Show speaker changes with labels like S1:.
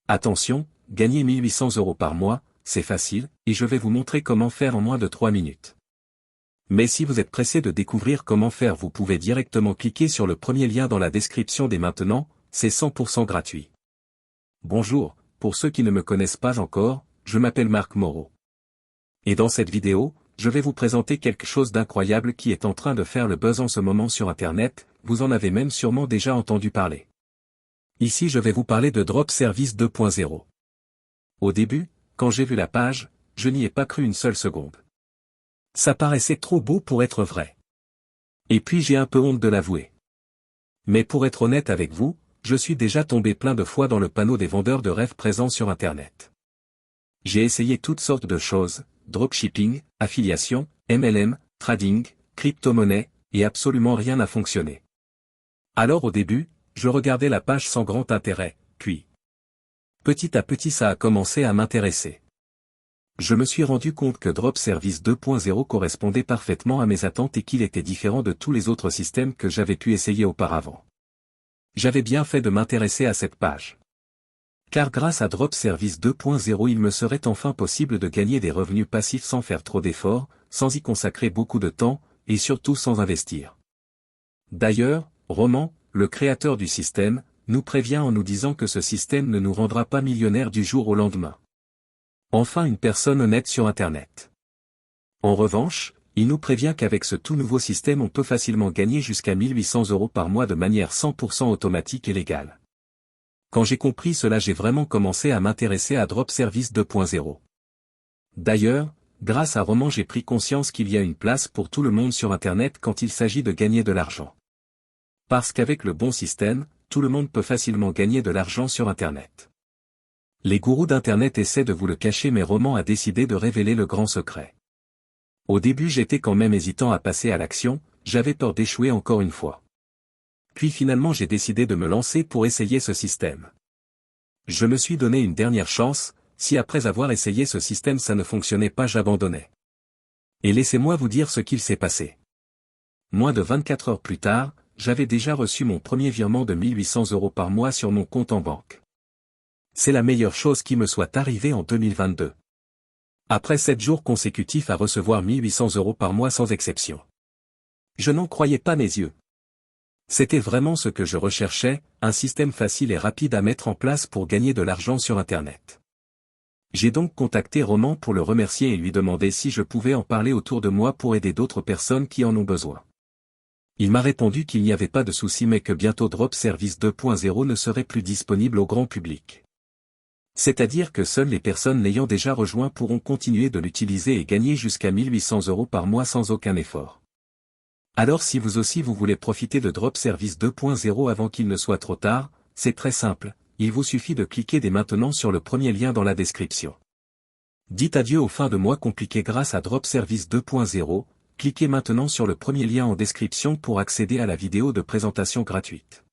S1: Attention, gagner 1800 € par mois, c'est facile, et je vais vous montrer comment faire en moins de 3 minutes. Mais si vous êtes pressé de découvrir comment faire, vous pouvez directement cliquer sur le premier lien dans la description dès maintenant, c'est 100% gratuit. Bonjour, pour ceux qui ne me connaissent pas encore, je m'appelle Marc Moreau. Et dans cette vidéo, je vais vous présenter quelque chose d'incroyable qui est en train de faire le buzz en ce moment sur Internet, vous en avez même sûrement déjà entendu parler. Ici je vais vous parler de Drop Service 2.0. Au début, quand j'ai vu la page, je n'y ai pas cru une seule seconde. Ça paraissait trop beau pour être vrai. Et puis j'ai un peu honte de l'avouer. Mais pour être honnête avec vous, je suis déjà tombé plein de fois dans le panneau des vendeurs de rêves présents sur Internet. J'ai essayé toutes sortes de choses, dropshipping, affiliation, MLM, trading, crypto-monnaie, et absolument rien n'a fonctionné. Alors au début, je regardais la page sans grand intérêt, puis petit à petit ça a commencé à m'intéresser. Je me suis rendu compte que Drop Service 2.0 correspondait parfaitement à mes attentes et qu'il était différent de tous les autres systèmes que j'avais pu essayer auparavant. J'avais bien fait de m'intéresser à cette page. Car grâce à Drop Service 2.0 il me serait enfin possible de gagner des revenus passifs sans faire trop d'efforts, sans y consacrer beaucoup de temps, et surtout sans investir. D'ailleurs, Roman, le créateur du système, nous prévient en nous disant que ce système ne nous rendra pas millionnaires du jour au lendemain. Enfin une personne honnête sur Internet. En revanche, il nous prévient qu'avec ce tout nouveau système on peut facilement gagner jusqu'à 1800 € par mois de manière 100% automatique et légale. Quand j'ai compris cela j'ai vraiment commencé à m'intéresser à Drop Service 2.0. D'ailleurs, grâce à Roman j'ai pris conscience qu'il y a une place pour tout le monde sur Internet quand il s'agit de gagner de l'argent. Parce qu'avec le bon système, tout le monde peut facilement gagner de l'argent sur Internet. Les gourous d'Internet essaient de vous le cacher mais Roman a décidé de révéler le grand secret. Au début j'étais quand même hésitant à passer à l'action, j'avais peur d'échouer encore une fois. Puis finalement j'ai décidé de me lancer pour essayer ce système. Je me suis donné une dernière chance, si après avoir essayé ce système ça ne fonctionnait pas j'abandonnais. Et laissez-moi vous dire ce qu'il s'est passé. Moins de 24 heures plus tard, j'avais déjà reçu mon premier virement de 1800 € par mois sur mon compte en banque. C'est la meilleure chose qui me soit arrivée en 2022. Après 7 jours consécutifs à recevoir 1800 € par mois sans exception. Je n'en croyais pas mes yeux. C'était vraiment ce que je recherchais, un système facile et rapide à mettre en place pour gagner de l'argent sur Internet. J'ai donc contacté Roman pour le remercier et lui demander si je pouvais en parler autour de moi pour aider d'autres personnes qui en ont besoin. Il m'a répondu qu'il n'y avait pas de souci mais que bientôt Drop Service 2.0 ne serait plus disponible au grand public. C'est-à-dire que seules les personnes l'ayant déjà rejoint pourront continuer de l'utiliser et gagner jusqu'à 1800 € par mois sans aucun effort. Alors si vous aussi vous voulez profiter de Drop Service 2.0 avant qu'il ne soit trop tard, c'est très simple, il vous suffit de cliquer dès maintenant sur le premier lien dans la description. Dites adieu aux fins de mois compliquées grâce à Drop Service 2.0, cliquez maintenant sur le premier lien en description pour accéder à la vidéo de présentation gratuite.